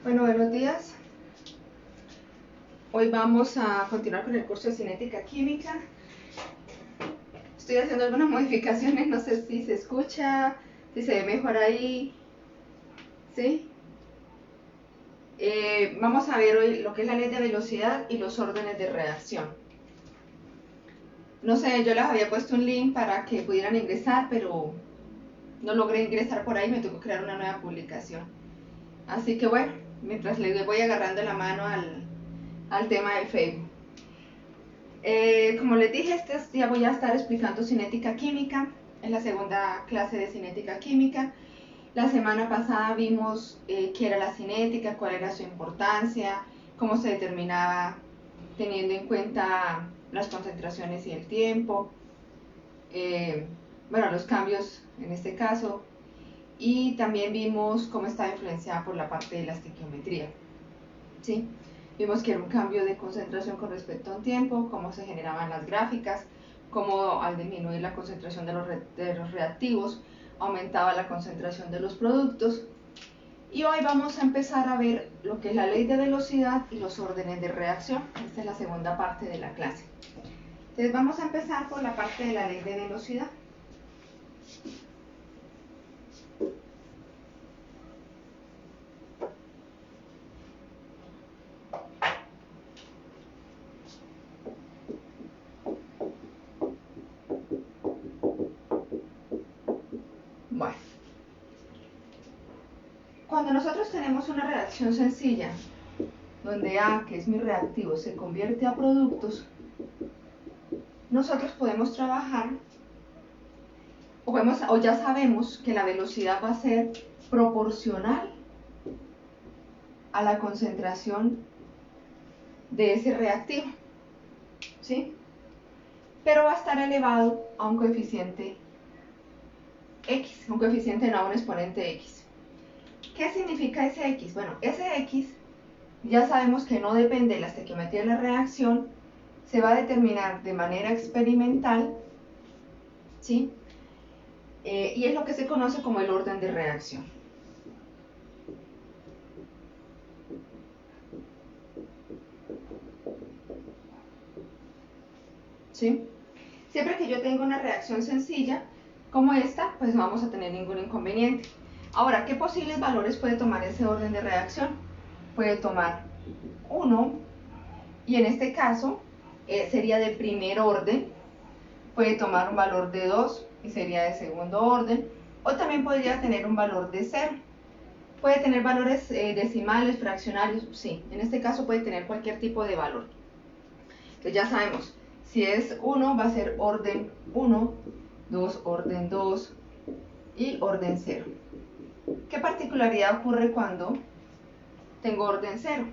Bueno, buenos días. Hoy vamos a continuar con el curso de cinética química. Estoy haciendo algunas modificaciones, no sé si se escucha, si se ve mejor ahí. ¿Sí? Vamos a ver hoy lo que es la ley de velocidad y los órdenes de reacción. No sé, yo les había puesto un link para que pudieran ingresar, pero no logré ingresar por ahí, me tocó crear una nueva publicación. Así que bueno, mientras les voy agarrando la mano al tema del Facebook. Como les dije, este día voy a estar explicando cinética química, es la segunda clase de cinética química. La semana pasada vimos qué era la cinética, cuál era su importancia, cómo se determinaba teniendo en cuenta las concentraciones y el tiempo, bueno, los cambios en este caso, y también vimos cómo estaba influenciada por la parte de la estequiometría. ¿Sí? Vimos que era un cambio de concentración con respecto a un tiempo, cómo se generaban las gráficas, cómo al disminuir la concentración de los reactivos aumentaba la concentración de los productos. Y hoy vamos a empezar a ver lo que es la ley de velocidad y los órdenes de reacción. Esta es la segunda parte de la clase. Entonces vamos a empezar por la parte de la ley de velocidad. Bueno, cuando nosotros tenemos una reacción sencilla, donde A, que es mi reactivo, se convierte a productos, nosotros podemos trabajar o ya sabemos que la velocidad va a ser proporcional a la concentración de ese reactivo, ¿sí? Pero va a estar elevado a un coeficiente X, un coeficiente no a un exponente X. ¿Qué significa ese X? Bueno, ese X ya sabemos que no depende de la estequiometría de la reacción, se va a determinar de manera experimental, ¿sí? Y es lo que se conoce como el orden de reacción. ¿Sí? Siempre que yo tenga una reacción sencilla como esta, pues no vamos a tener ningún inconveniente. Ahora, ¿qué posibles valores puede tomar ese orden de reacción? Puede tomar 1, y en este caso sería de primer orden. Puede tomar un valor de 2 y sería de segundo orden, o también podría tener un valor de 0. Puede tener valores decimales, fraccionarios, sí, en este caso puede tener cualquier tipo de valor. Entonces ya sabemos, si es 1 va a ser orden 1, 2 orden 2 y orden 0. ¿Qué particularidad ocurre cuando tengo orden 0?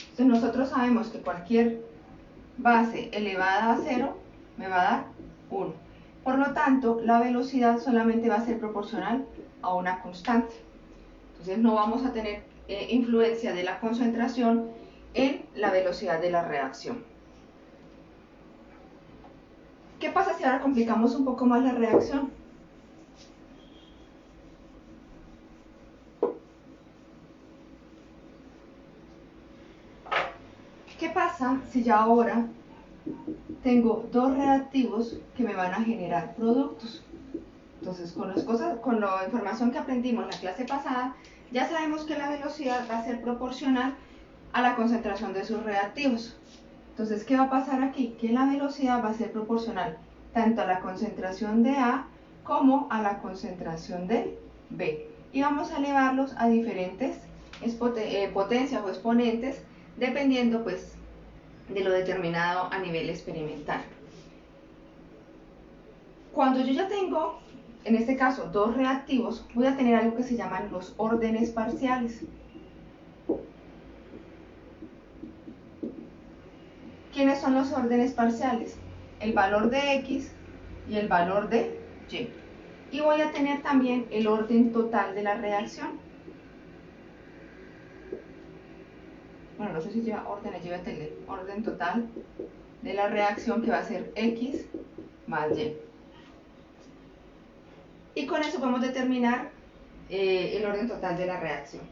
Entonces nosotros sabemos que cualquier base elevada a 0 me va a dar 1. Por lo tanto, la velocidad solamente va a ser proporcional a una constante. Entonces no vamos a tener influencia de la concentración en la velocidad de la reacción. ¿Qué pasa si ahora complicamos un poco más la reacción? ¿Qué pasa si ya ahora tengo dos reactivos que me van a generar productos? Entonces, con la información que aprendimos en la clase pasada, ya sabemos que la velocidad va a ser proporcional a la concentración de sus reactivos. Entonces, ¿qué va a pasar aquí? Que la velocidad va a ser proporcional tanto a la concentración de A como a la concentración de B. Y vamos a elevarlos a diferentes potencias o exponentes, dependiendo pues de lo determinado a nivel experimental. Cuando yo ya tengo, en este caso, dos reactivos, voy a tener algo que se llaman los órdenes parciales. ¿Quiénes son los órdenes parciales? El valor de X y el valor de Y. Y voy a tener también el orden total de la reacción. Bueno, no sé si lleva órdenes, lleva orden total de la reacción, que va a ser X más Y. Y con eso podemos determinar el orden total de la reacción.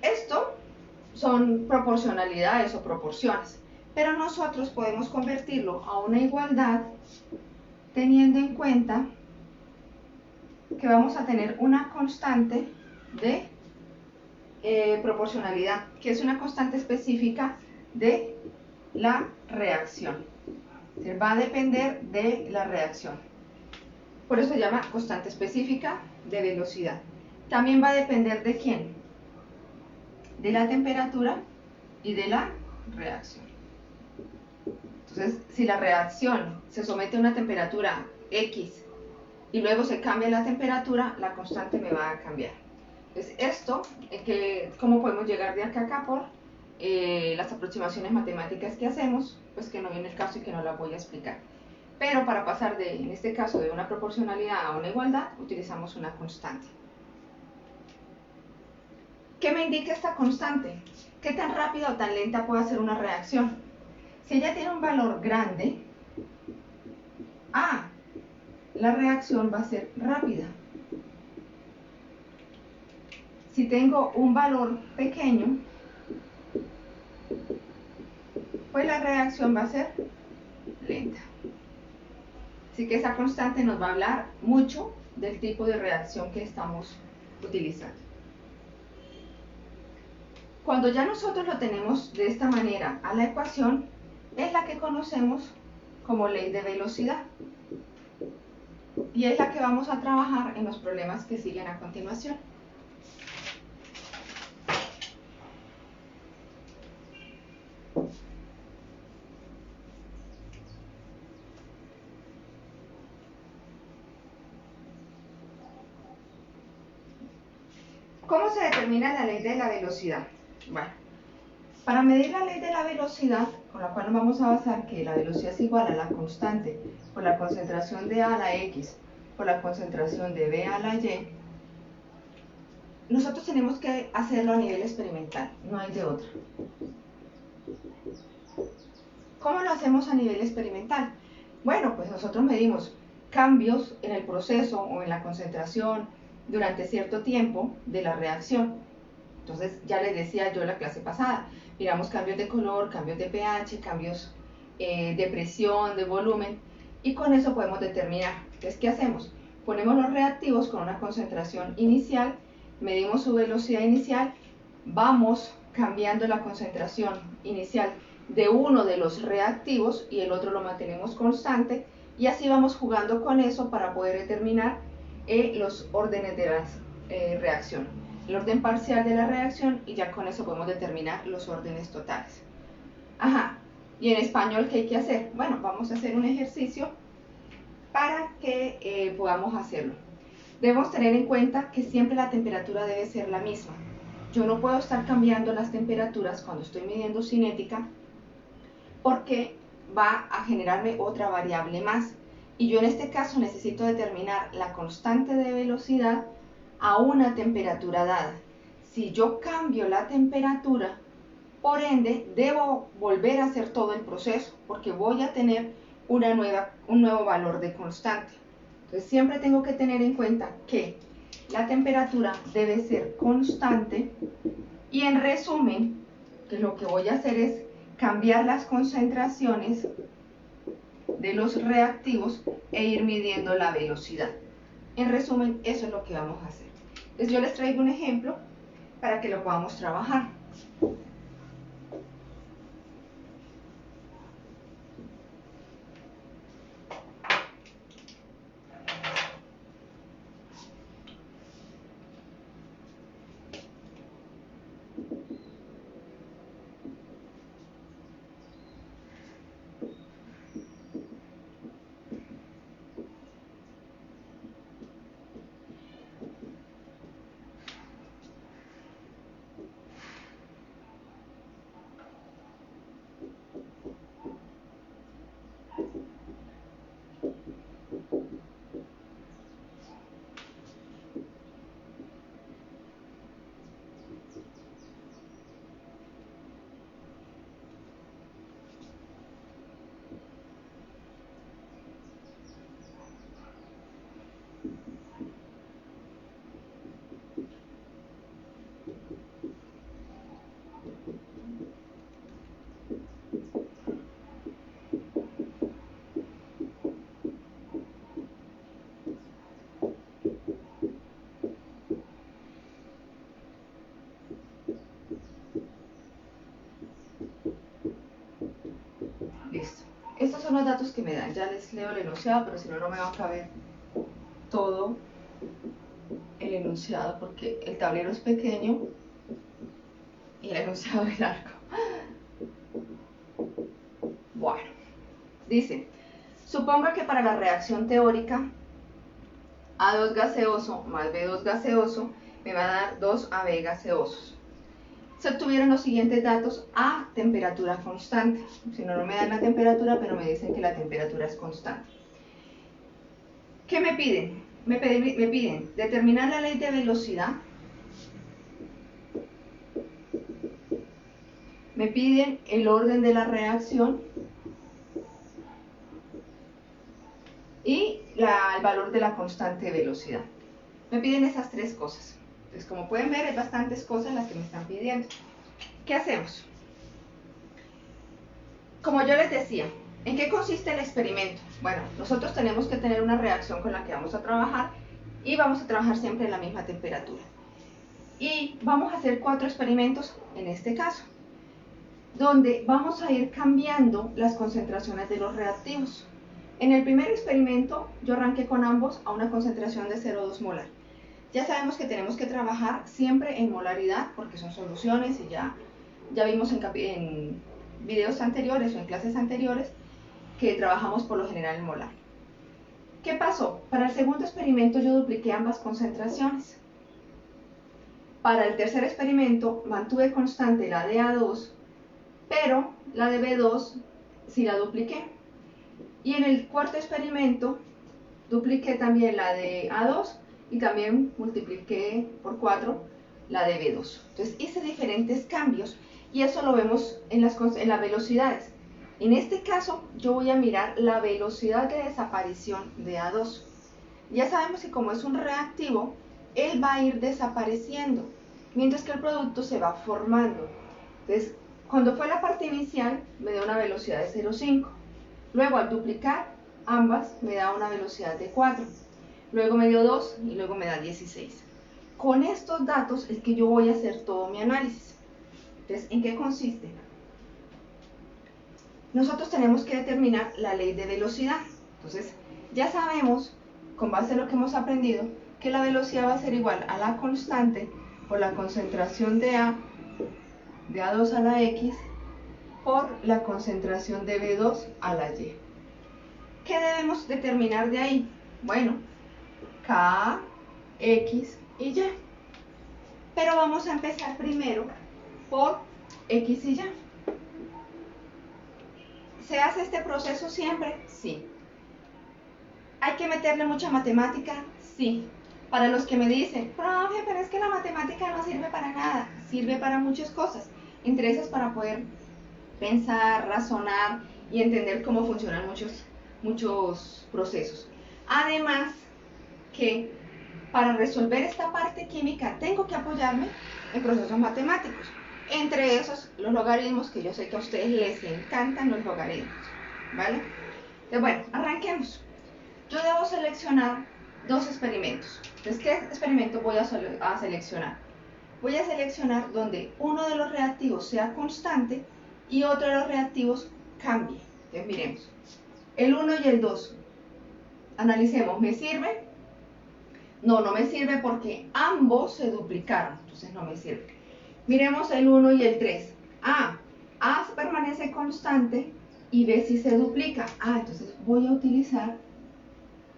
Esto son proporcionalidades o proporciones, pero nosotros podemos convertirlo a una igualdad teniendo en cuenta que vamos a tener una constante de proporcionalidad, que es una constante específica de la reacción. Es decir, va a depender de la reacción. Por eso se llama constante específica de velocidad. También va a depender de ¿quién? De la temperatura y de la reacción. Entonces, si la reacción se somete a una temperatura X y luego se cambia la temperatura, la constante me va a cambiar. Entonces, esto, ¿cómo podemos llegar de acá a acá? Por las aproximaciones matemáticas que hacemos, pues que no viene el caso y que no la voy a explicar. Pero para pasar en este caso, de una proporcionalidad a una igualdad, utilizamos una constante. ¿Qué me indica esta constante? ¿Qué tan rápida o tan lenta puede hacer una reacción? Si ella tiene un valor grande, la reacción va a ser rápida. Si tengo un valor pequeño, pues la reacción va a ser lenta. Así que esa constante nos va a hablar mucho del tipo de reacción que estamos utilizando. Cuando ya nosotros lo tenemos de esta manera a la ecuación, es la que conocemos como ley de velocidad. Y es la que vamos a trabajar en los problemas que siguen a continuación. ¿Cómo se determina la ley de la velocidad? Bueno, para medir la ley de la velocidad, con la cual nos vamos a basar que la velocidad es igual a la constante por la concentración de A a la X por la concentración de B a la Y, nosotros tenemos que hacerlo a nivel experimental, no hay de otra. ¿Cómo lo hacemos a nivel experimental? Bueno, pues nosotros medimos cambios en el proceso o en la concentración durante cierto tiempo de la reacción. Entonces, ya les decía yo en la clase pasada, miramos cambios de color, cambios de pH, cambios de presión, de volumen, y con eso podemos determinar. Entonces, ¿qué hacemos? Ponemos los reactivos con una concentración inicial, medimos su velocidad inicial, vamos cambiando la concentración inicial de uno de los reactivos y el otro lo mantenemos constante, y así vamos jugando con eso para poder determinar los órdenes de la reacción, el orden parcial de la reacción, y ya con eso podemos determinar los órdenes totales. Y en español, ¿qué hay que hacer? Bueno, vamos a hacer un ejercicio para que podamos hacerlo. Debemos tener en cuenta que siempre la temperatura debe ser la misma. Yo no puedo estar cambiando las temperaturas cuando estoy midiendo cinética, porque va a generarme otra variable más. Y yo en este caso necesito determinar la constante de velocidad a una temperatura dada. Si yo cambio la temperatura, por ende, debo volver a hacer todo el proceso, porque voy a tener un nuevo valor de constante. Entonces, siempre tengo que tener en cuenta que la temperatura debe ser constante, y en resumen, que lo que voy a hacer es cambiar las concentraciones de los reactivos e ir midiendo la velocidad. En resumen, eso es lo que vamos a hacer. Entonces, yo les traigo un ejemplo para que lo podamos trabajar. son los datos que me dan. Ya les leo el enunciado, pero si no, no me va a caber todo el enunciado porque el tablero es pequeño y el enunciado es largo. Bueno, dice, suponga que para la reacción teórica A2 gaseoso más B2 gaseoso me va a dar 2AB gaseosos. Se obtuvieron los siguientes datos a temperatura constante. Si no, no me dan la temperatura, pero me dicen que la temperatura es constante. ¿Qué me piden? Me piden determinar la ley de velocidad. Me piden el orden de la reacción y el valor de la constante de velocidad. Me piden esas tres cosas. Entonces, como pueden ver, hay bastantes cosas las que me están pidiendo. ¿Qué hacemos? Como yo les decía, ¿en qué consiste el experimento? Bueno, nosotros tenemos que tener una reacción con la que vamos a trabajar y vamos a trabajar siempre en la misma temperatura. Y vamos a hacer 4 experimentos en este caso, donde vamos a ir cambiando las concentraciones de los reactivos. En el primer experimento yo arranqué con ambos a una concentración de 0,2 molar. Ya sabemos que tenemos que trabajar siempre en molaridad porque son soluciones y ya vimos en videos anteriores o en clases anteriores que trabajamos por lo general en molar. ¿Qué pasó? Para el segundo experimento yo dupliqué ambas concentraciones. Para el tercer experimento mantuve constante la de A2, pero la de B2 sí la dupliqué. Y en el cuarto experimento dupliqué también la de A2 y también multipliqué por 4 la de B2. Entonces hice diferentes cambios y eso lo vemos en las velocidades. En este caso yo voy a mirar la velocidad de desaparición de A2. Ya sabemos que como es un reactivo, él va a ir desapareciendo, mientras que el producto se va formando. Entonces, cuando fue la parte inicial, me da una velocidad de 0,5. Luego, al duplicar ambas, me da una velocidad de 4. Luego me dio 2 y luego me da 16. Con estos datos es que yo voy a hacer todo mi análisis. Entonces, ¿en qué consiste? Nosotros tenemos que determinar la ley de velocidad. Entonces, ya sabemos, con base a lo que hemos aprendido, que la velocidad va a ser igual a la constante por la concentración de A2 a la X, por la concentración de B2 a la Y. ¿Qué debemos determinar de ahí? Bueno, K, X y Y. Pero vamos a empezar primero por X y Y. ¿Se hace este proceso siempre? Sí. ¿Hay que meterle mucha matemática? Sí. Para los que me dicen, profe, pero es que la matemática no sirve para nada. Sirve para muchas cosas. Entre esas para poder pensar, razonar y entender cómo funcionan muchos procesos. Además que para resolver esta parte química tengo que apoyarme en procesos matemáticos. Entre esos, los logaritmos, que yo sé que a ustedes les encantan los logaritmos, ¿vale? Entonces, bueno, arranquemos. Yo debo seleccionar 2 experimentos. Entonces, ¿qué experimento voy a seleccionar? Voy a seleccionar donde uno de los reactivos sea constante y otro de los reactivos cambie. Entonces, miremos. El 1 y el 2. Analicemos, ¿me sirve? No, no me sirve porque ambos se duplicaron, entonces no me sirve. Miremos el 1 y el 3. A permanece constante y B si se duplica. Entonces voy a utilizar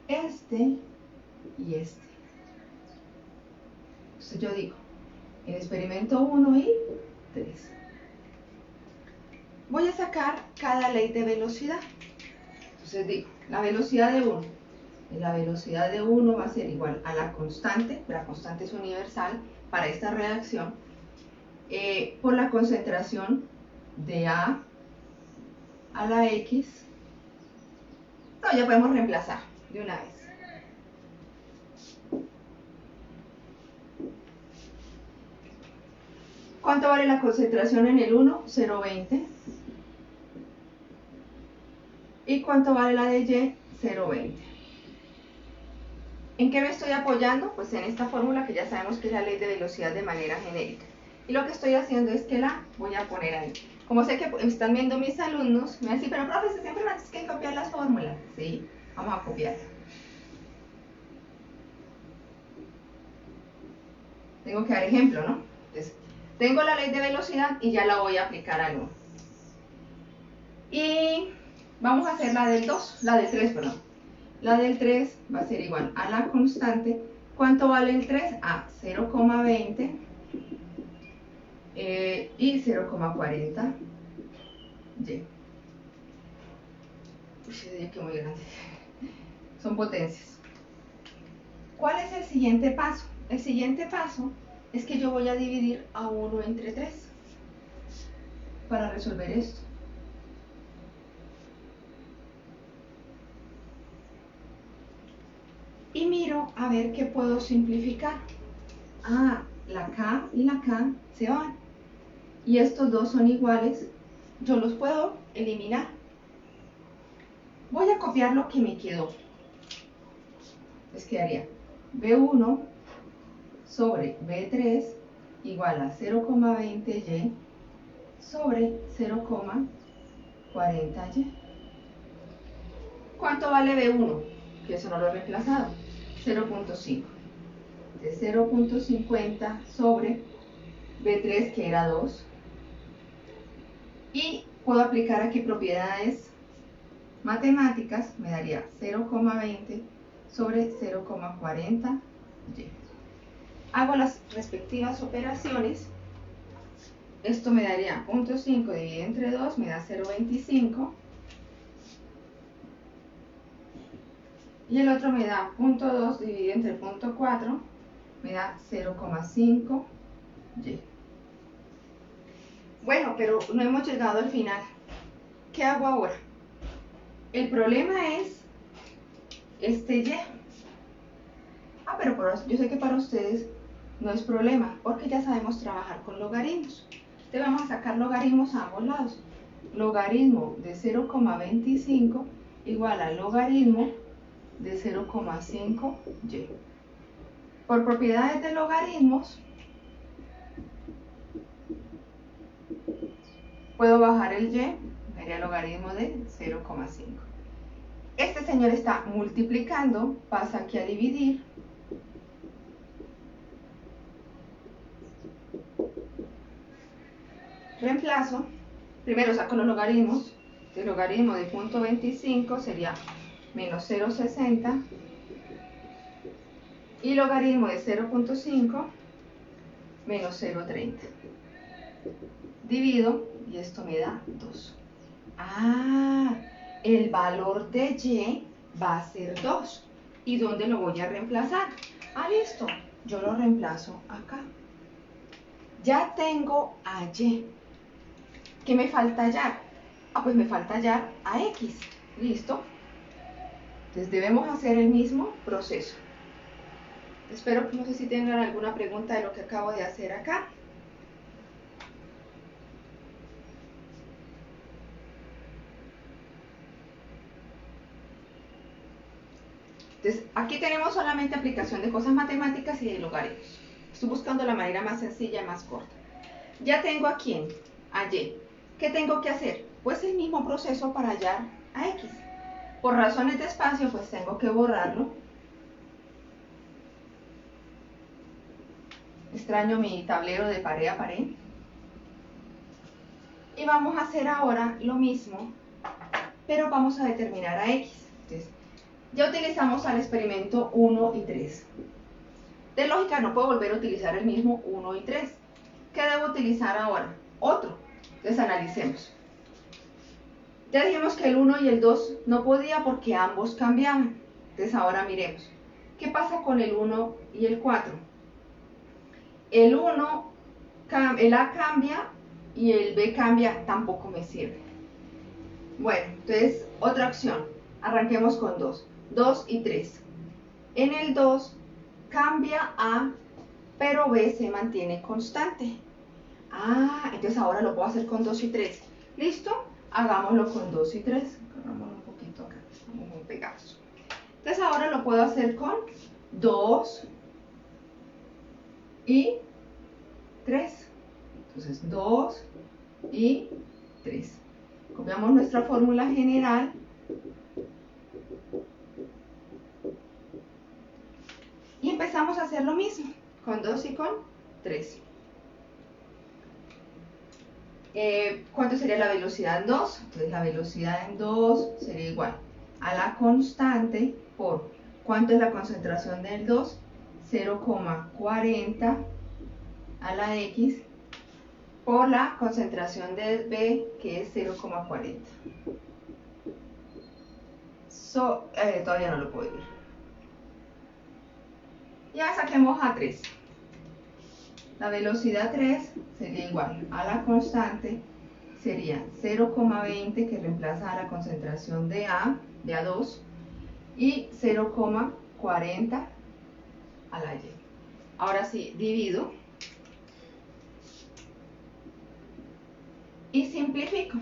este y este. Entonces yo digo, el experimento 1 y 3. Voy a sacar cada ley de velocidad. Entonces digo, la velocidad de 1. La velocidad de 1 va a ser igual a la constante es universal para esta reacción, por la concentración de A la X. No, ya podemos reemplazar de una vez. ¿Cuánto vale la concentración en el 1? 0,20. ¿Y cuánto vale la de Y? 0,20. ¿En qué me estoy apoyando? Pues en esta fórmula que ya sabemos que es la ley de velocidad de manera genérica. Y lo que estoy haciendo es que la voy a poner ahí. Como sé que están viendo mis alumnos, me van a decir, pero profe, siempre me tienes que copiar fórmula? Sí, vamos a copiarla. Tengo que dar ejemplo, ¿no? Entonces, tengo la ley de velocidad y ya la voy a aplicar al 1. Y vamos a hacer la del 2, la del 3, perdón. La del 3 va a ser igual a la constante. ¿Cuánto vale el 3? A 0,20 y 0,40 y. Uy, ese que muy grande. Son potencias. ¿Cuál es el siguiente paso? El siguiente paso es que yo voy a dividir a 1 entre 3 para resolver esto. Y miro a ver qué puedo simplificar. Ah, la K y la K se van. Y estos dos son iguales. Yo los puedo eliminar. Voy a copiar lo que me quedó. Les quedaría B1 sobre B3 igual a 0,20y sobre 0,40y. ¿Cuánto vale B1? Que eso no lo he reemplazado. 0,5. De 0,50 sobre B3, que era 2. Y puedo aplicar aquí propiedades matemáticas. Me daría 0,20 sobre 0,40y. Hago las respectivas operaciones. Esto me daría 0,5 dividido entre 2, me da 0,25. Y el otro me da 0,2 dividido entre 0,4, me da 0,5y. Bueno, pero no hemos llegado al final. ¿Qué hago ahora? El problema es este y. Pero yo sé que para ustedes no es problema, porque ya sabemos trabajar con logaritmos. Entonces vamos a sacar logaritmos a ambos lados. Logaritmo de 0,25 igual al logaritmo de 0,5y. Por propiedades de logaritmos, puedo bajar el y, sería logaritmo de 0,5. Este señor está multiplicando, pasa aquí a dividir. Reemplazo, primero saco los logaritmos. El logaritmo de 0,25 sería menos 0,60 y logaritmo de 0,5 menos 0,30. Divido y esto me da 2. El valor de y va a ser 2. ¿Y dónde lo voy a reemplazar? Listo, yo lo reemplazo acá. Ya tengo a y. ¿Qué me falta hallar? Pues me falta hallar a x. ¿Listo? Entonces debemos hacer el mismo proceso. Espero que no sé si tengan alguna pregunta de lo que acabo de hacer acá. Entonces aquí tenemos solamente aplicación de cosas matemáticas y de logaritmos. Estoy buscando la manera más sencilla y más corta. Ya tengo a quién, a y. ¿Qué tengo que hacer? Pues el mismo proceso para hallar a x. Por razones de espacio, pues tengo que borrarlo. Extraño mi tablero de pared a pared. Y vamos a hacer ahora lo mismo, pero vamos a determinar a x. Entonces, ya utilizamos al experimento 1 y 3. De lógica no puedo volver a utilizar el mismo 1 y 3. ¿Qué debo utilizar ahora? Otro. Entonces analicemos. Ya dijimos que el 1 y el 2 no podía porque ambos cambiaban. Entonces ahora miremos. ¿Qué pasa con el 1 y el 4? El 1, el A cambia y el B cambia, tampoco me sirve. Bueno, entonces otra opción. Arranquemos con 2. 2 y 3. En el 2 cambia A, pero B se mantiene constante. Entonces ahora lo puedo hacer con 2 y 3. ¿Listo? Hagámoslo con 2 y 3. Agarrámoslo un poquito acá, estamos muy pegados. Entonces ahora lo puedo hacer con 2 y 3. Entonces 2 y 3. Copiamos nuestra fórmula general empezamos a hacer lo mismo con 2 y con 3. ¿Cuánto sería la velocidad en 2? Entonces la velocidad en 2 sería igual a la constante por, ¿cuánto es la concentración del 2? 0,40 a la x por la concentración del b, que es 0,40. Todavía no lo puedo ver. Ya saquemos a 3. La velocidad 3 sería igual a la constante, sería 0,20 que reemplaza a la concentración de A2, y 0,40 a la y. Ahora sí, divido y simplifico.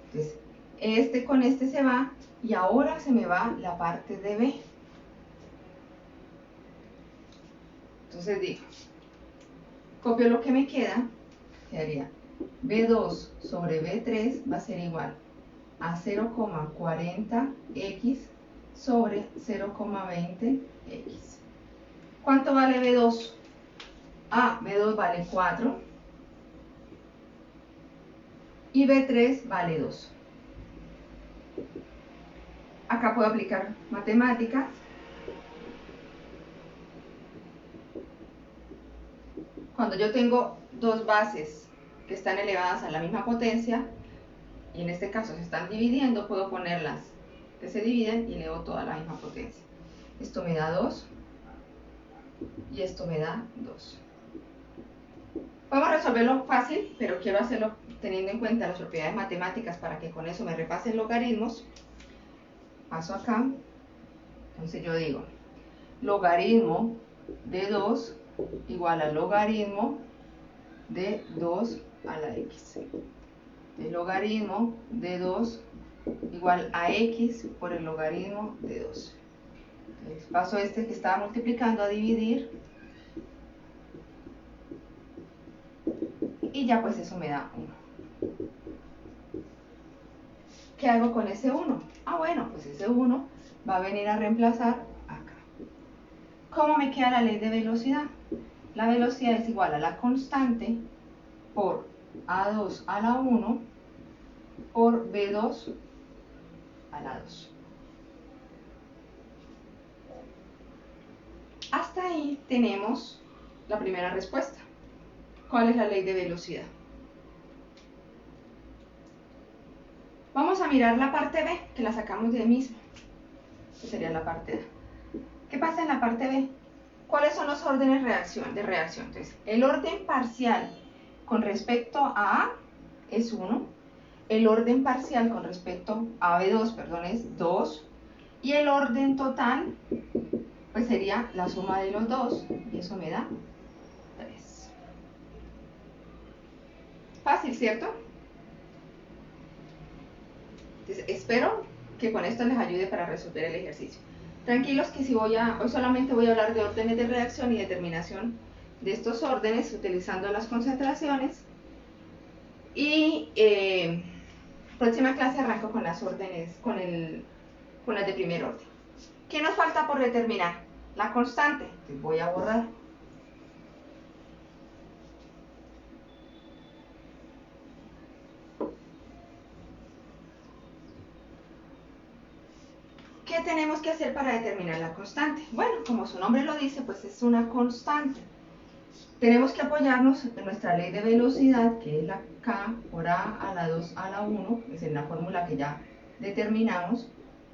Entonces, este con este se va y ahora se me va la parte de B. Entonces digo, copio lo que me queda, quedaría B2 sobre B3 va a ser igual a 0,40x sobre 0,20x. ¿Cuánto vale B2? B2 vale 4 y B3 vale 2. Acá puedo aplicar matemáticas. Cuando yo tengo dos bases que están elevadas a la misma potencia, y en este caso se están dividiendo, puedo ponerlas que se dividen y elevo toda la misma potencia. Esto me da 2 y esto me da 2. Podemos resolverlo fácil, pero quiero hacerlo teniendo en cuenta las propiedades matemáticas para que con eso me repasen logaritmos. Paso acá. Entonces yo digo, logaritmo de 2 igual al logaritmo de 2 a la x. El logaritmo de 2 igual a x por el logaritmo de 2. Entonces, paso este que estaba multiplicando a dividir. Y ya pues eso me da 1. ¿Qué hago con ese 1? Bueno, pues ese 1 va a venir a reemplazar acá. ¿Cómo me queda la ley de velocidad? La velocidad es igual a la constante por A2 a la 1 por B2 a la 2. Hasta ahí tenemos la primera respuesta. ¿Cuál es la ley de velocidad? Vamos a mirar la parte B, que la sacamos de ahí mismo. Esa sería la parte A. ¿Qué pasa en la parte B? ¿Cuáles son los órdenes de reacción? Entonces, el orden parcial con respecto a A es 1, el orden parcial con respecto a B2, perdón, es 2, y el orden total, pues sería la suma de los dos, y eso me da 3. Fácil, ¿cierto? Entonces, espero que con esto les ayude para resolver el ejercicio. Tranquilos que hoy solamente voy a hablar de órdenes de reacción y determinación de estos órdenes utilizando las concentraciones. Y próxima clase arranco con las órdenes, con las de primer orden. ¿Qué nos falta por determinar? La constante. Entonces voy a borrar. ¿Qué tenemos que hacer para determinar la constante? Bueno, como su nombre lo dice, pues es una constante. Tenemos que apoyarnos en nuestra ley de velocidad, que es la k por a la 2 a la 1, es en la fórmula que ya determinamos,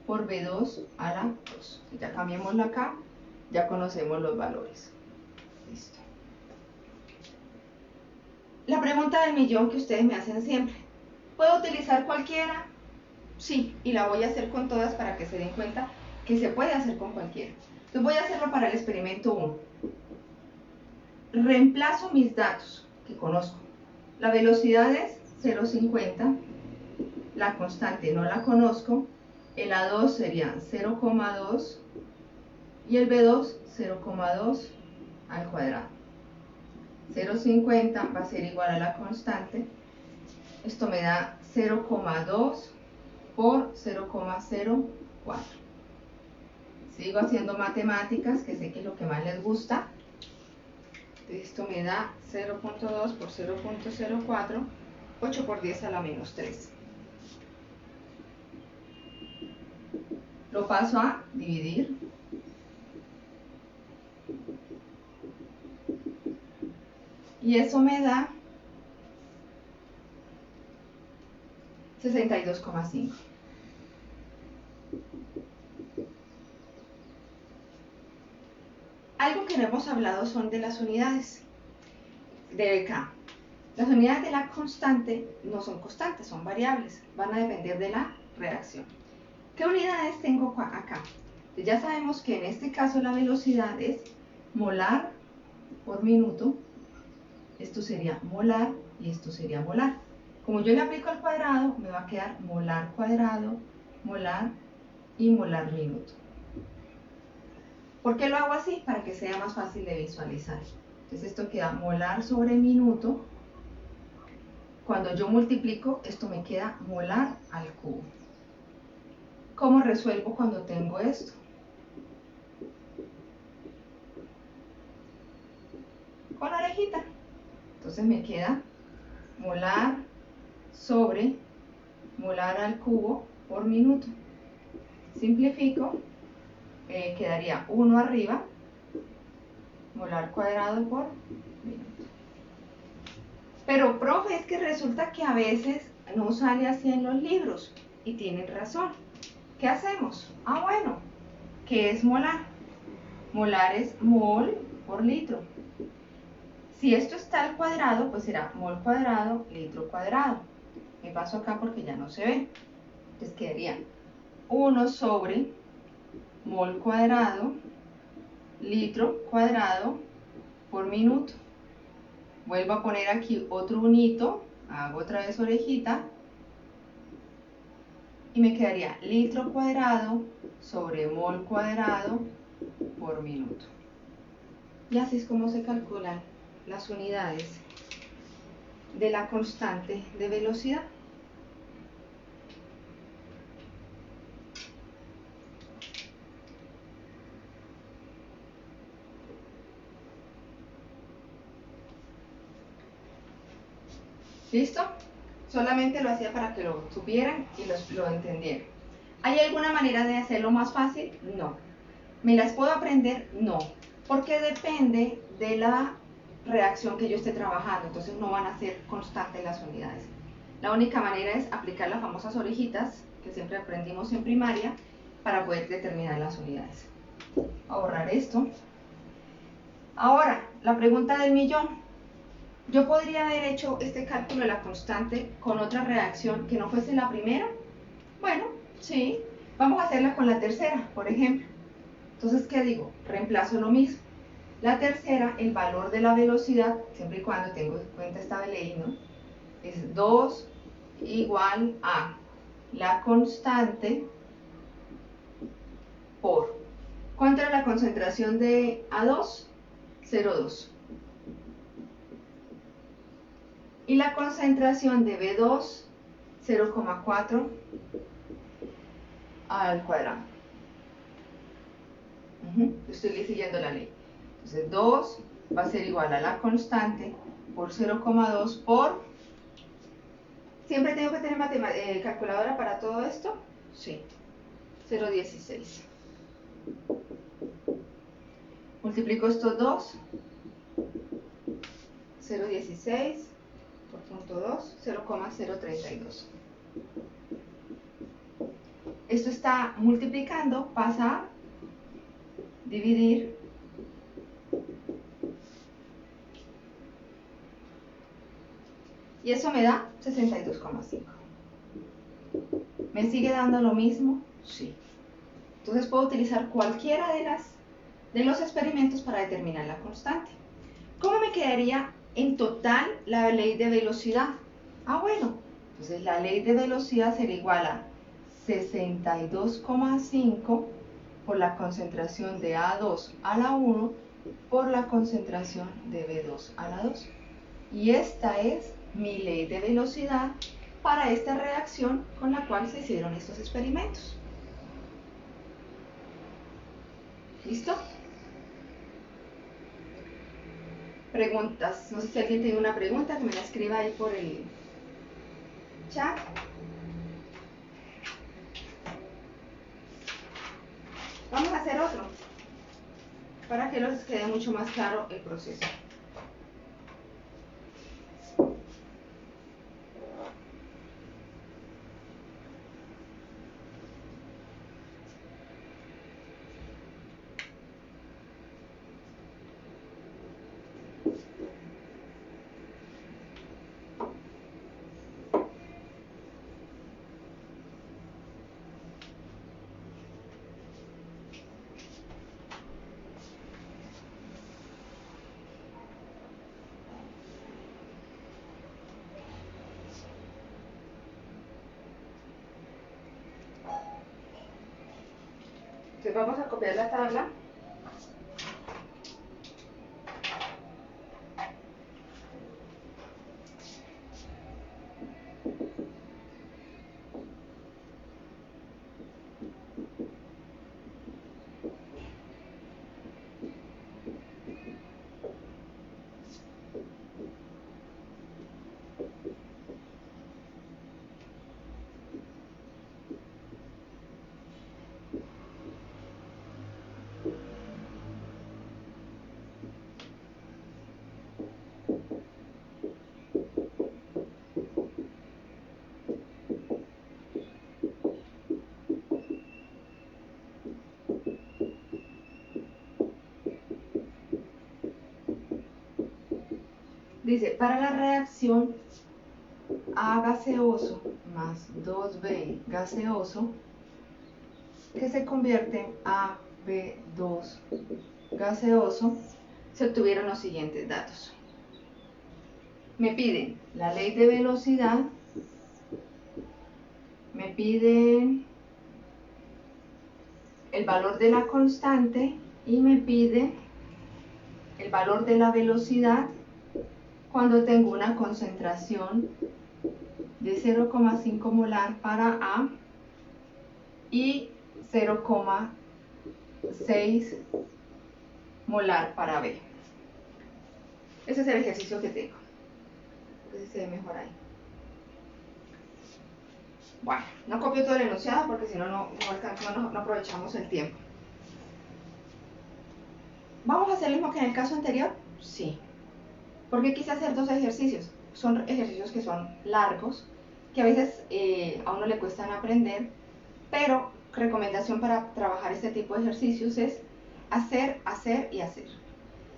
por b2 a la 2. Ya cambiamos la k, ya conocemos los valores. Listo. La pregunta del millón que ustedes me hacen siempre, ¿puedo utilizar cualquiera? Sí, y la voy a hacer con todas para que se den cuenta que se puede hacer con cualquiera. Entonces voy a hacerlo para el experimento 1. Reemplazo mis datos que conozco. La velocidad es 0,50, la constante no la conozco, el A2 sería 0,2 y el B2 0,2 al cuadrado. 0,50 va a ser igual a la constante, esto me da 0,2 por 0,04. Sigo haciendo matemáticas, que sé que es lo que más les gusta. Esto me da 0.2 por 0.04, 8 por 10 a la menos 3. Lo paso a dividir. Y eso me da 62,5. Algo que no hemos hablado son de las unidades de K. Las unidades de la constante no son constantes, son variables, van a depender de la reacción. ¿Qué unidades tengo acá? Ya sabemos que en este caso la velocidad es molar por minuto. Esto sería molar y esto sería molar. Como yo le aplico al cuadrado, me va a quedar molar cuadrado, molar y molar minuto. ¿Por qué lo hago así? Para que sea más fácil de visualizar. Entonces esto queda molar sobre minuto. Cuando yo multiplico, esto me queda molar al cubo. ¿Cómo resuelvo cuando tengo esto? Con orejita. Entonces me queda molar sobre molar al cubo por minuto. Simplifico, quedaría 1 arriba, molar cuadrado por minuto. Pero, profe, es que resulta que a veces no sale así en los libros, y tienen razón. ¿Qué hacemos? Ah, bueno, ¿qué es molar? Molar es mol por litro. Si esto está al cuadrado, pues será mol cuadrado, litro cuadrado. Me paso acá porque ya no se ve. Entonces quedaría 1 sobre mol cuadrado, litro cuadrado por minuto. Vuelvo a poner aquí otro unito, hago otra vez orejita, y me quedaría litro cuadrado sobre mol cuadrado por minuto. Y así es como se calculan las unidades de la constante de velocidad. ¿Listo? Solamente lo hacía para que lo supieran y lo entendieran. ¿Hay alguna manera de hacerlo más fácil? No. ¿Me las puedo aprender? No. Porque depende de la reacción que yo esté trabajando. Entonces no van a ser constantes las unidades. La única manera es aplicar las famosas orejitas que siempre aprendimos en primaria para poder determinar las unidades. A borrar esto. Ahora, la pregunta del millón. ¿Yo podría haber hecho este cálculo de la constante con otra reacción que no fuese la primera? Bueno, sí. Vamos a hacerla con la tercera, por ejemplo. Entonces, ¿qué digo? Reemplazo lo mismo. La tercera, el valor de la velocidad, siempre y cuando tengo en cuenta esta ley, ¿no? Es 2 igual a la constante por. ¿Cuánto era la concentración de A2? 0,2. Y la concentración de B2, 0,4 al cuadrado. Estoy siguiendo la ley. Entonces 2 va a ser igual a la constante por 0,2 por... ¿Siempre tengo que tener calculadora para todo esto? Sí. 0,16. Multiplico estos dos. 0,16 por 0.2, 0,032. Esto está multiplicando, pasa a dividir y eso me da 62,5. ¿Me sigue dando lo mismo? Sí. Entonces puedo utilizar cualquiera de los experimentos para determinar la constante. ¿Cómo me quedaría en total la ley de velocidad? Ah, bueno, entonces la ley de velocidad sería igual a 62,5 por la concentración de A2 a la 1 por la concentración de B2 a la 2. Y esta es mi ley de velocidad para esta reacción con la cual se hicieron estos experimentos. ¿Listo? Preguntas. No sé si alguien tiene una pregunta, que me la escriba ahí por el chat. Vamos a hacer otro, para que les quede mucho más claro el proceso. Entonces vamos a copiar la tabla. Dice, para la reacción A gaseoso más 2B gaseoso, que se convierte en AB2 gaseoso, se obtuvieron los siguientes datos. Me piden la ley de velocidad, me piden el valor de la constante y me pide el valor de la velocidad cuando tengo una concentración de 0,5 molar para A y 0,6 molar para B. Ese es el ejercicio que tengo. Entonces se ve mejor ahí. Bueno, no copio todo el enunciado porque si no, no aprovechamos el tiempo. ¿Vamos a hacer lo mismo que en el caso anterior? Sí. Porque quise hacer dos ejercicios. Son ejercicios que son largos, que a veces a uno le cuestan aprender, pero recomendación para trabajar este tipo de ejercicios es hacer, hacer y hacer.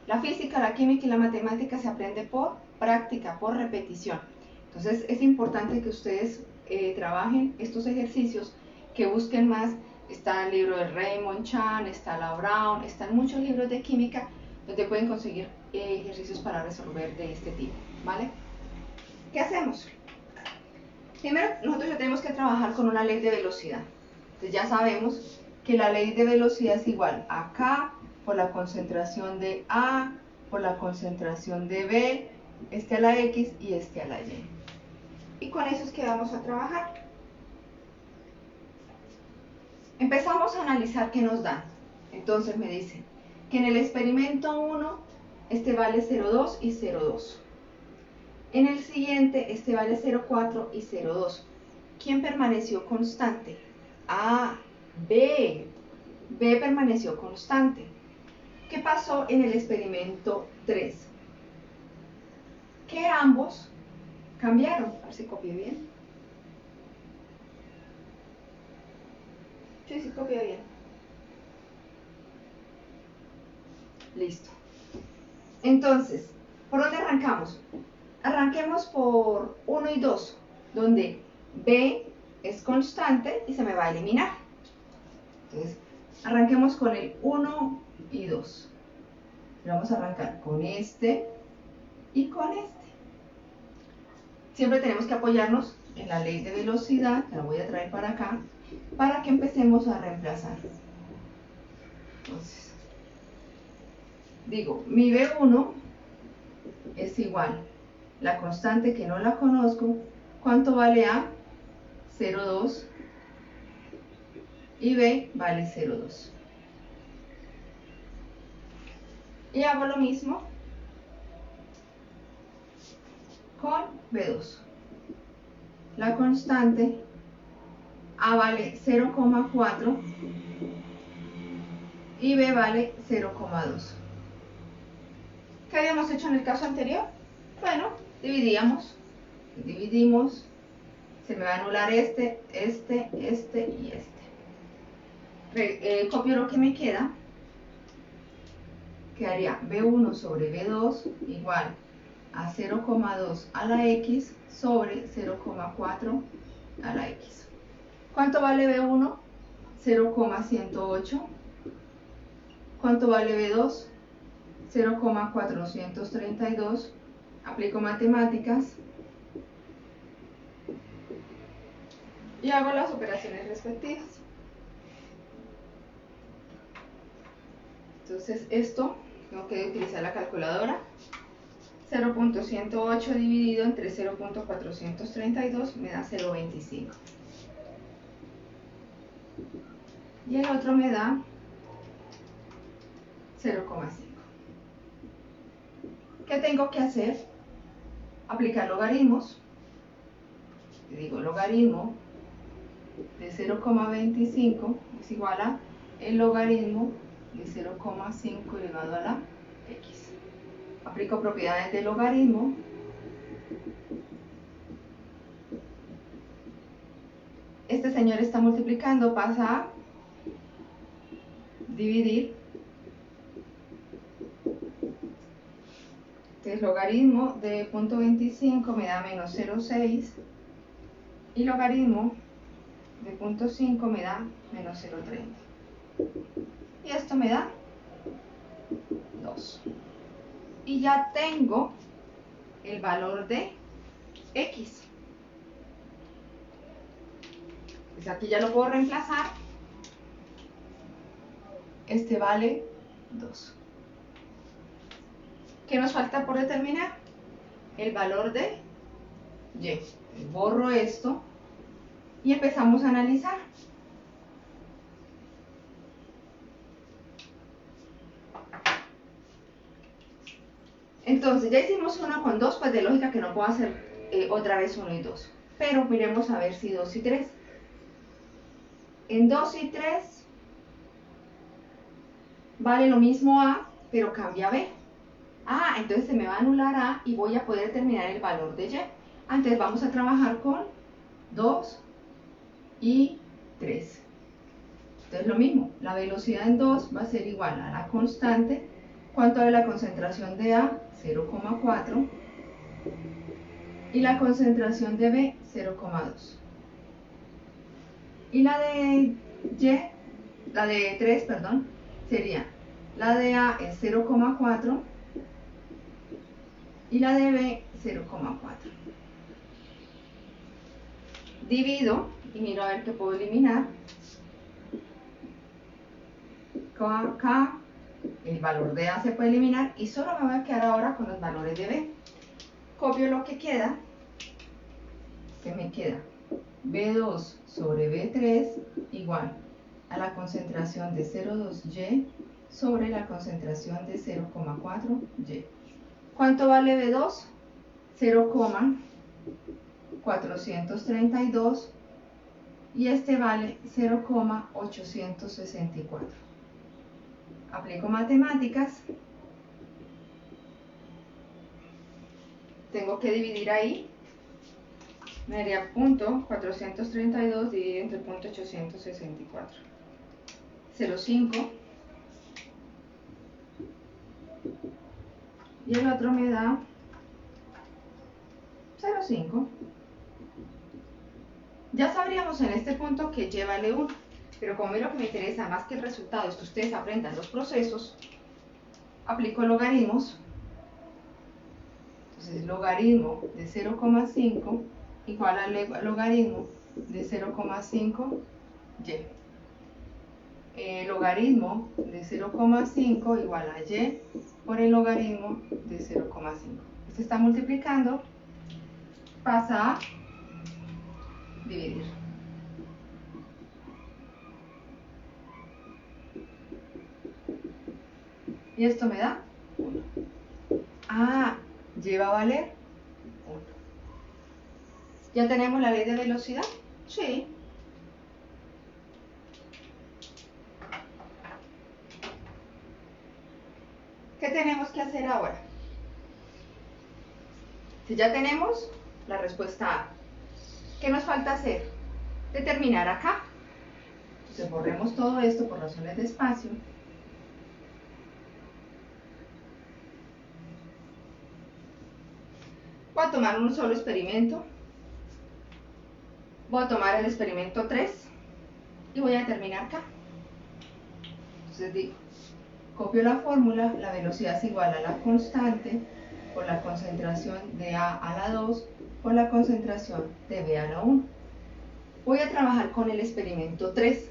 La física, la química y la matemática se aprende por práctica, por repetición. Entonces es importante que ustedes trabajen estos ejercicios, que busquen más. Está el libro de Raymond Chan, está la Brown, están muchos libros de química donde pueden conseguir ejercicios para resolver de este tipo, ¿vale? ¿Qué hacemos? Primero, nosotros ya tenemos que trabajar con una ley de velocidad. Entonces ya sabemos que la ley de velocidad es igual a K por la concentración de A por la concentración de B, este a la X y este a la Y. Y con eso es que vamos a trabajar. Empezamos a analizar qué nos dan. Entonces me dicen que en el experimento 1 este vale 0,2 y 0,2. En el siguiente este vale 0,4 y 0,2. ¿Quién permaneció constante? A, B. B permaneció constante. ¿Qué pasó en el experimento 3? Que ambos cambiaron. A ver si copié bien. Sí, copié bien. Listo. Entonces, ¿por dónde arrancamos? Arranquemos por 1 y 2, donde B es constante y se me va a eliminar. Entonces, arranquemos con el 1 y 2. Vamos a arrancar con este y con este. Siempre tenemos que apoyarnos en la ley de velocidad, que la voy a traer para acá, para que empecemos a reemplazar. Entonces, digo, mi B1 es igual, la constante que no la conozco, ¿cuánto vale A? 0,2 y B vale 0,2. Y hago lo mismo con B2. La constante A vale 0,4 y B vale 0,2. ¿Qué habíamos hecho en el caso anterior? Bueno, dividimos, se me va a anular este y este. Copio lo que me queda, quedaría B1 sobre B2 igual a 0,2 a la X sobre 0,4 a la X. ¿Cuánto vale B1? 0,108. ¿Cuánto vale B2? 0,432. Aplico matemáticas y hago las operaciones respectivas. Entonces esto tengo que utilizar la calculadora. 0.108 dividido entre 0.432 me da 0.25. Y el otro me da 0,5. ¿Qué tengo que hacer? Aplicar logaritmos. Digo, logaritmo de 0,25 es igual a el logaritmo de 0,5 elevado a la X. Aplico propiedades de logaritmo. Este señor está multiplicando, pasa a dividir. Entonces, logaritmo de 0.25 me da menos 0,6 y logaritmo de 0.5 me da menos 0,30. Y esto me da 2. Y ya tengo el valor de X. Pues aquí ya lo puedo reemplazar. Este vale 2. ¿Qué nos falta por determinar? El valor de Y. Borro esto y empezamos a analizar. Entonces, ya hicimos 1 con 2, pues de lógica que no puedo hacer otra vez 1 y 2. Pero miremos a ver si 2 y 3. En 2 y 3 vale lo mismo A, pero cambia B. Ah, entonces se me va a anular A y voy a poder determinar el valor de Y. Entonces vamos a trabajar con 2 y 3. Entonces lo mismo, la velocidad en 2 va a ser igual a la constante. ¿Cuánto es la concentración de A? 0,4. Y la concentración de B, 0,2. Y la de la de 3, perdón, sería, la de A es 0,4 y la de B 0,4. Divido y miro a ver qué puedo eliminar. Acá el valor de A se puede eliminar y solo me voy a quedar ahora con los valores de B. Copio lo que queda, que me queda B2 sobre B3 igual a la concentración de 0,2Y sobre la concentración de 0,4Y. ¿Cuánto vale B2? 0,432 y este vale 0,864. Aplico matemáticas. Tengo que dividir ahí. Me daría 0.432 dividido entre 0.864. 0,5. Y el otro me da 0,5. Ya sabríamos en este punto que Y vale 1. Pero como a mí lo que me interesa más que el resultado es que ustedes aprendan los procesos, aplico logaritmos. Entonces, logaritmo de 0,5 igual al logaritmo de 0,5y. Logaritmo de 0,5 igual a y por el logaritmo de 0,5. Se está multiplicando, pasa a dividir. Y esto me da A lleva a valer 1. ¿Ya tenemos la ley de velocidad? Sí. ¿Qué tenemos que hacer ahora? Si ya tenemos la respuesta A, ¿qué nos falta hacer? Determinar acá. Entonces borremos todo esto por razones de espacio. Voy a tomar un solo experimento. Voy a tomar el experimento 3 y voy a determinar acá. Entonces digo, copio la fórmula, la velocidad es igual a la constante por la concentración de A a la 2 por la concentración de B a la 1. Voy a trabajar con el experimento 3.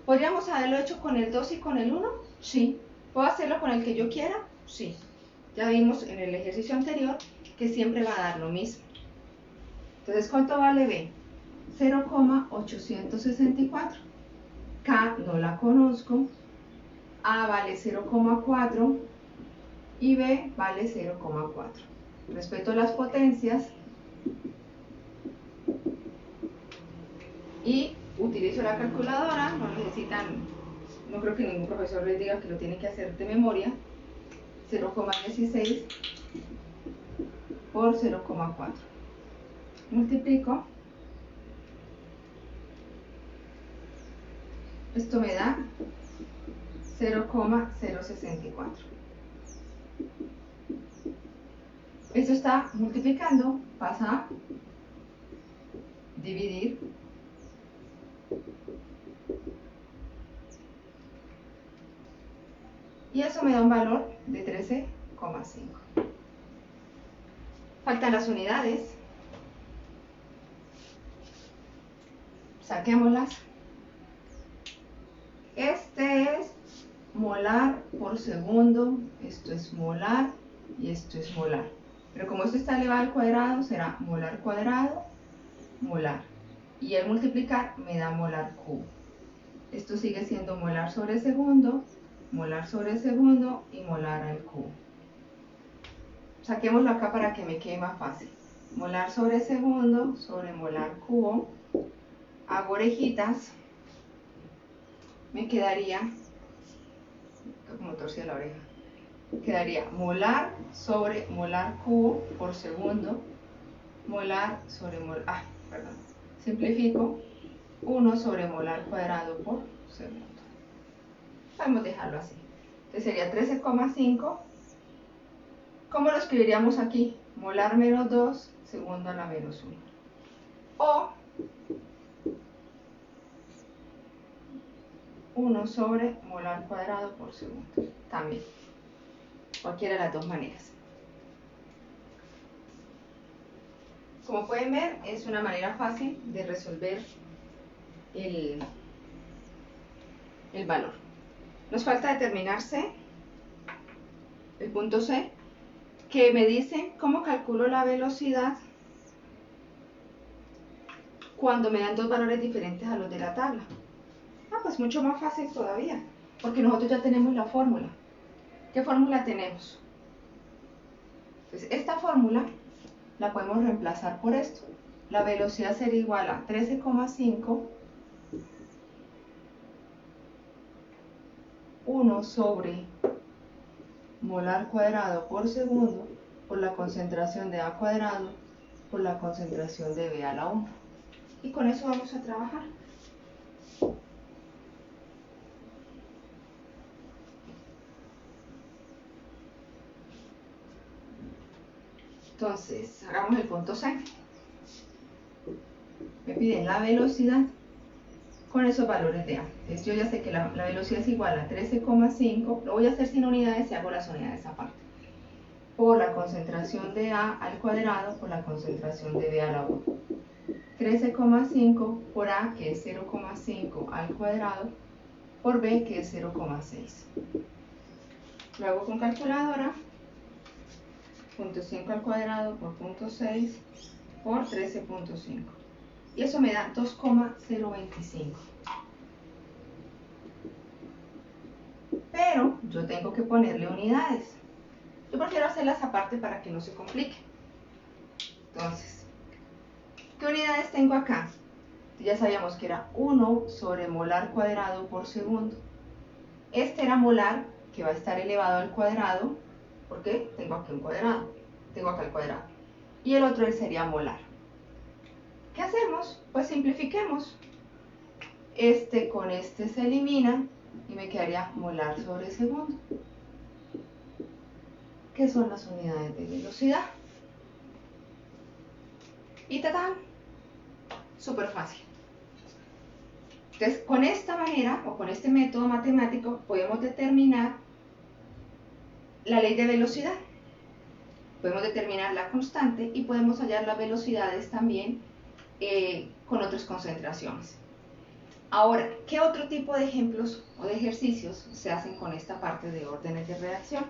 ¿Podríamos haberlo hecho con el 2 y con el 1? Sí. ¿Puedo hacerlo con el que yo quiera? Sí. Ya vimos en el ejercicio anterior que siempre va a dar lo mismo. Entonces, ¿cuánto vale B? 0,864. K no la conozco. A vale 0,4 y B vale 0,4. Respeto las potencias y utilizo la calculadora. No necesitan, no creo que ningún profesor les diga que lo tienen que hacer de memoria. 0,16 por 0,4. Multiplico. Esto me da 0,064. Esto está multiplicando, pasa a dividir y eso me da un valor de 13,5. Faltan las unidades. Saquémoslas. Este es molar por segundo, esto es molar y esto es molar. Pero como esto está elevado al cuadrado, será molar cuadrado, molar. Y el multiplicar me da molar cubo. Esto sigue siendo molar sobre segundo y molar al cubo. Saquémoslo acá para que me quede más fácil. Molar sobre segundo sobre molar cubo. Hago orejitas. Me quedaría, como torcí la oreja, quedaría molar sobre molar cubo por segundo, molar sobre molar, simplifico, 1 sobre molar cuadrado por segundo. Podemos dejarlo así. Entonces sería 13,5. ¿Cómo lo escribiríamos aquí? Molar menos 2, segundo a la menos 1. O 1 sobre molar cuadrado por segundo. También. Cualquiera de las dos maneras. Como pueden ver, es una manera fácil de resolver el valor. Nos falta determinar C, el punto C, que me dice cómo calculo la velocidad cuando me dan dos valores diferentes a los de la tabla. Pues mucho más fácil todavía, porque nosotros ya tenemos la fórmula. ¿Qué fórmula tenemos? Pues esta fórmula la podemos reemplazar por esto. La velocidad sería igual a 13,5 1 sobre molar cuadrado por segundo por la concentración de A cuadrado por la concentración de B a la 1. Y con eso vamos a trabajar. Entonces, hagamos el punto C. Me piden la velocidad con esos valores de A. Entonces, yo ya sé que la velocidad es igual a 13,5. Lo voy a hacer sin unidades y hago las unidades aparte. Por la concentración de A al cuadrado por la concentración de B a la 1. 13,5 por A, que es 0,5 al cuadrado, por B, que es 0,6. Lo hago con calculadora. 0,5 al cuadrado por 0,6 por 13,5. Y eso me da 2,025. Pero yo tengo que ponerle unidades. Yo prefiero hacerlas aparte para que no se complique. Entonces, ¿qué unidades tengo acá? Ya sabíamos que era 1 sobre molar cuadrado por segundo. Este era molar, que va a estar elevado al cuadrado, porque tengo aquí un cuadrado, tengo acá el cuadrado. Y el otro sería molar. ¿Qué hacemos? Pues simplifiquemos. Este con este se elimina y me quedaría molar sobre segundo. ¿Qué son las unidades de velocidad? Y ¡tatán! Súper fácil. Entonces, con esta manera o con este método matemático podemos determinar la ley de velocidad. Podemos determinar la constante y podemos hallar las velocidades también con otras concentraciones. Ahora, ¿qué otro tipo de ejemplos o de ejercicios se hacen con esta parte de órdenes de reacción?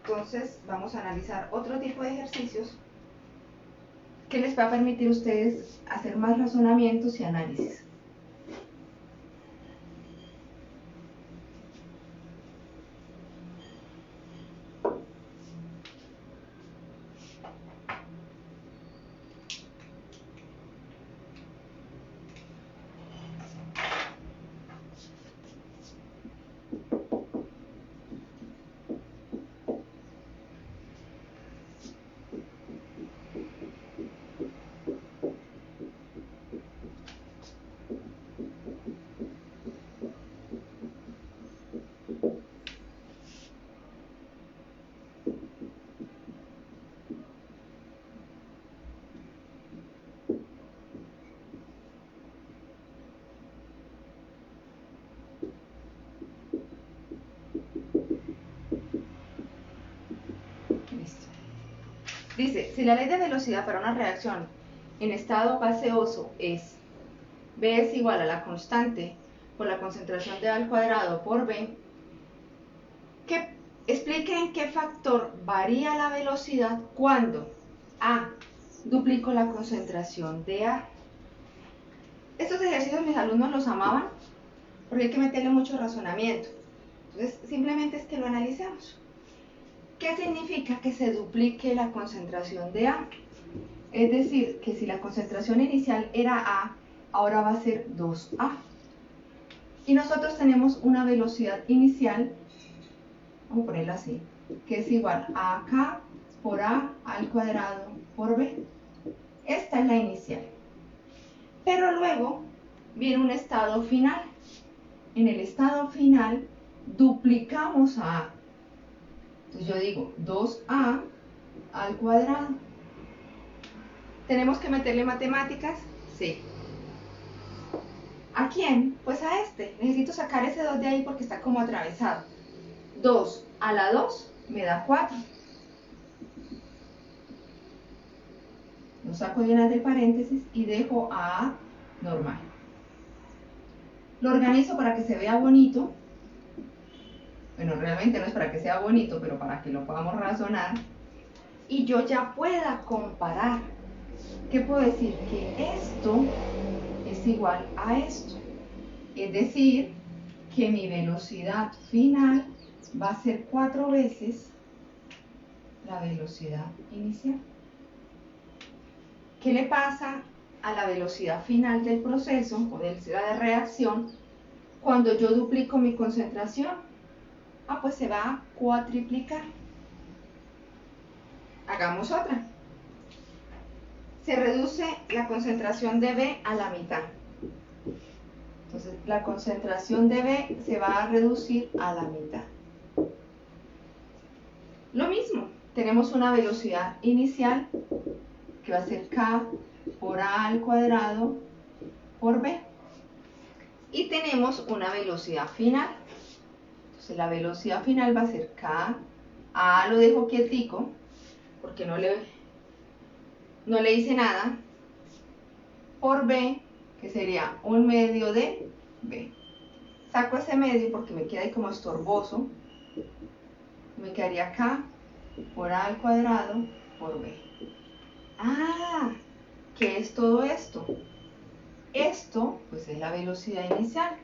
Entonces, vamos a analizar otro tipo de ejercicios que les va a permitir a ustedes hacer más razonamientos y análisis. Dice, si la ley de velocidad para una reacción en estado gaseoso es V es igual a la constante por la concentración de A al cuadrado por B, expliquen qué factor varía la velocidad cuando A, duplico la concentración de A. Estos ejercicios mis alumnos los amaban porque hay que meterle mucho razonamiento. Entonces, simplemente es que lo analicemos. ¿Qué significa que se duplique la concentración de A? Es decir, que si la concentración inicial era A, ahora va a ser 2A. Y nosotros tenemos una velocidad inicial, vamos a ponerla así, que es igual a AK por A al cuadrado por B. Esta es la inicial. Pero luego viene un estado final. En el estado final duplicamos a A. Entonces yo digo 2A al cuadrado. ¿Tenemos que meterle matemáticas? Sí. ¿A quién? Pues a este. Necesito sacar ese 2 de ahí porque está como atravesado. 2 a la 2 me da 4. Lo saco de una de paréntesis y dejo a normal. Lo organizo para que se vea bonito. Bueno, realmente no es para que sea bonito, pero para que lo podamos razonar. Y yo ya pueda comparar. ¿Qué puedo decir? Que esto es igual a esto. Es decir, que mi velocidad final va a ser 4 veces la velocidad inicial. ¿Qué le pasa a la velocidad final del proceso o de la reacción cuando yo duplico mi concentración? Pues se va a cuatriplicar. Hagamos otra. Se reduce la concentración de B a la mitad. Entonces, la concentración de B se va a reducir a la mitad. Lo mismo, tenemos una velocidad inicial que va a ser K por A al cuadrado por B. Y tenemos una velocidad final. Entonces, la velocidad final va a ser K. A lo dejo quietico porque no le hice nada. Por B, que sería 1/2 de B. Saco ese medio porque me queda ahí como estorboso. Me quedaría K por A al cuadrado por B. ¿Qué es todo esto? Esto, pues es la velocidad inicial.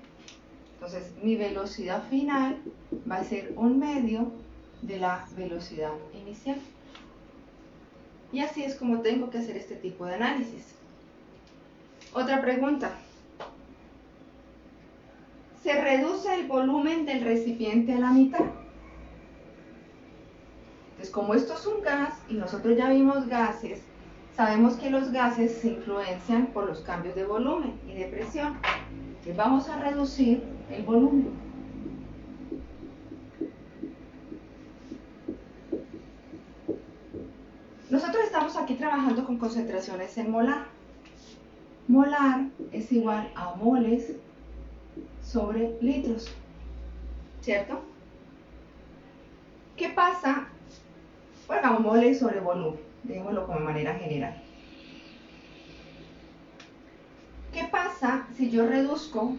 Entonces, mi velocidad final va a ser 1/2 de la velocidad inicial. Y así es como tengo que hacer este tipo de análisis. Otra pregunta. ¿Se reduce el volumen del recipiente a la mitad? Entonces, como esto es un gas y nosotros ya vimos gases, sabemos que los gases se influencian por los cambios de volumen y de presión. Entonces, vamos a reducir el volumen. Nosotros estamos aquí trabajando con concentraciones en molar. Molar es igual a moles sobre litros, ¿cierto? ¿Qué pasa? Pongamos moles sobre volumen, démoslo como manera general. ¿Qué pasa si yo reduzco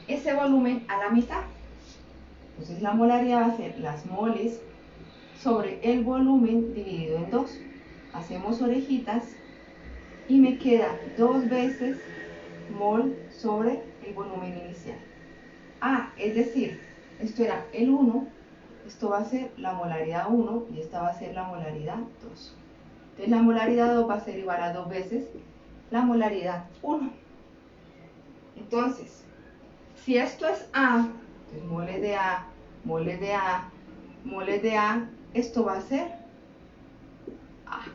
ese volumen a la mitad? Entonces la molaridad va a ser las moles sobre el volumen dividido en 2. Hacemos orejitas y me queda 2 veces mol sobre el volumen inicial. Es decir, esto era el 1, esto va a ser la molaridad 1 y esta va a ser la molaridad 2. Entonces la molaridad 2 va a ser igual a 2 veces la molaridad 1. Entonces, si esto es A, entonces moles de A, moles de A, moles de A, esto va a ser A.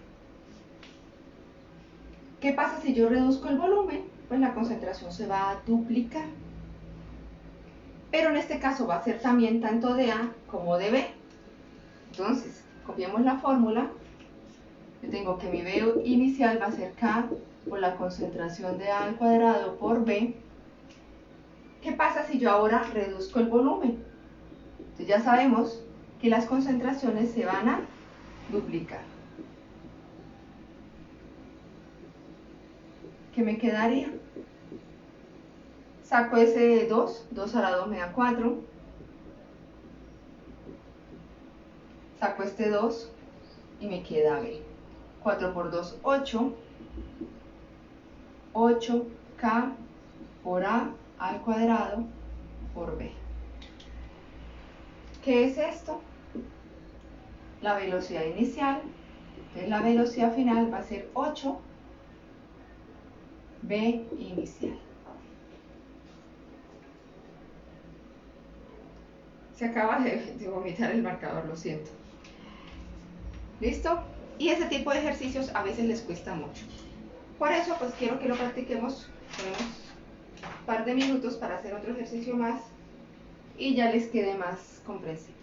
¿Qué pasa si yo reduzco el volumen? Pues la concentración se va a duplicar. Pero en este caso va a ser también tanto de A como de B. Entonces, copiemos la fórmula. Yo tengo que mi B inicial va a ser K por la concentración de A al cuadrado por B. ¿Qué pasa si yo ahora reduzco el volumen? Entonces ya sabemos que las concentraciones se van a duplicar. ¿Qué me quedaría? Saco ese 2, 2 a la 2 me da 4. Saco este 2 y me queda B. 4 por 2, 8. 8K por A al cuadrado por B. ¿Qué es esto? La velocidad inicial. Entonces la velocidad final va a ser 8B inicial. Se acaba de vomitar el marcador, lo siento. ¿Listo? Y ese tipo de ejercicios a veces les cuesta mucho. Por eso, pues quiero que lo practiquemos. Tenemos un par de minutos para hacer otro ejercicio más y ya les quede más comprensible.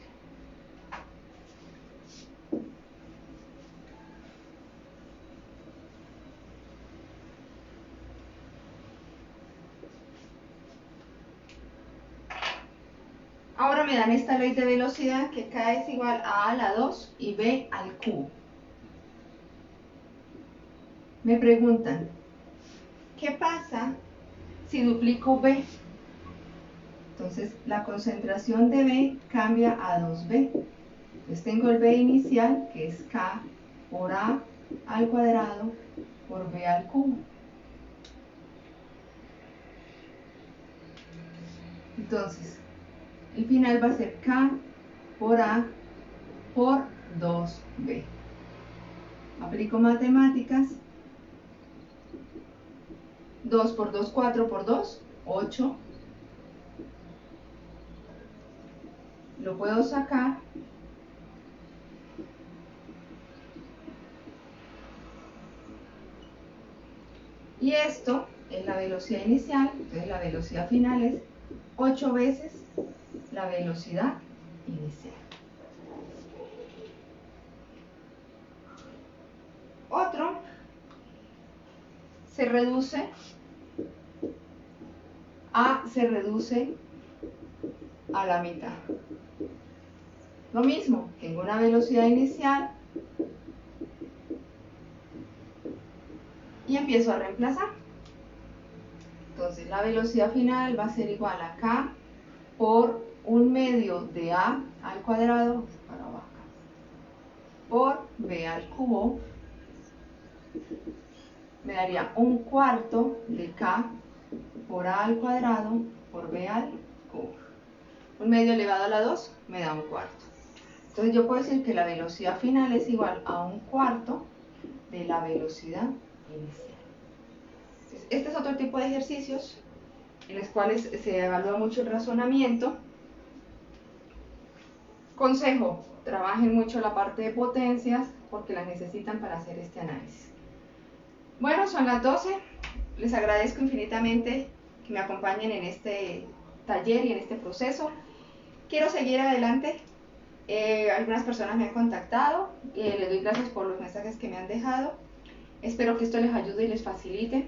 Ahora me dan esta ley de velocidad que K es igual a la 2 y B al cubo. Me preguntan, ¿qué pasa si duplico B? Entonces la concentración de B cambia a 2B. Entonces tengo el B inicial, que es K por A al cuadrado por B al cubo. Entonces, el final va a ser K por A por 2B. Aplico matemáticas. 2 por 2, 4 por 2, 8. Lo puedo sacar. Y esto es la velocidad inicial, entonces la velocidad final es 8 veces la velocidad inicial. Otro se reduce a la mitad. Lo mismo, tengo una velocidad inicial y empiezo a reemplazar. Entonces la velocidad final va a ser igual a K por 1/2 de A al cuadrado para abajo, por B al cubo. Me daría 1/4 de K por A al cuadrado por B al cubo. 1/2 elevado a la 2 me da 1/4. Entonces yo puedo decir que la velocidad final es igual a 1/4 de la velocidad inicial. Entonces, este es otro tipo de ejercicios en los cuales se evalúa mucho el razonamiento. Consejo, trabajen mucho la parte de potencias porque las necesitan para hacer este análisis. Bueno, son las 12. Les agradezco infinitamente que me acompañen en este taller y en este proceso. Quiero seguir adelante. Algunas personas me han contactado. Les doy gracias por los mensajes que me han dejado. Espero que esto les ayude y les facilite.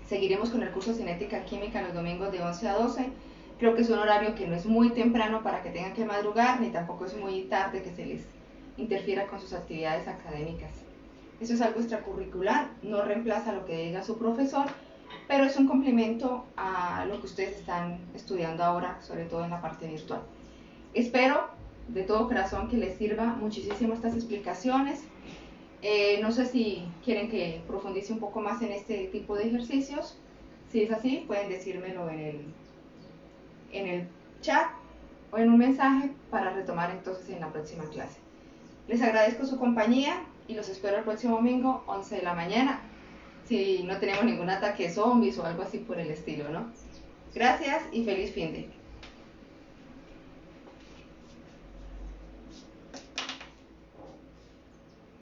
Seguiremos con el curso de Cinética Química los domingos de 11 a 12. Creo que es un horario que no es muy temprano para que tengan que madrugar, ni tampoco es muy tarde que se les interfiera con sus actividades académicas. Eso es algo extracurricular, no reemplaza lo que diga su profesor, pero es un complemento a lo que ustedes están estudiando ahora, sobre todo en la parte virtual. Espero de todo corazón que les sirva muchísimo estas explicaciones. No sé si quieren que profundice un poco más en este tipo de ejercicios. Si es así, pueden decírmelo en el chat o en un mensaje para retomar entonces en la próxima clase. Les agradezco su compañía y los espero el próximo domingo, 11 de la mañana, si no tenemos ningún ataque de zombies o algo así por el estilo, ¿no? Gracias y feliz fin de.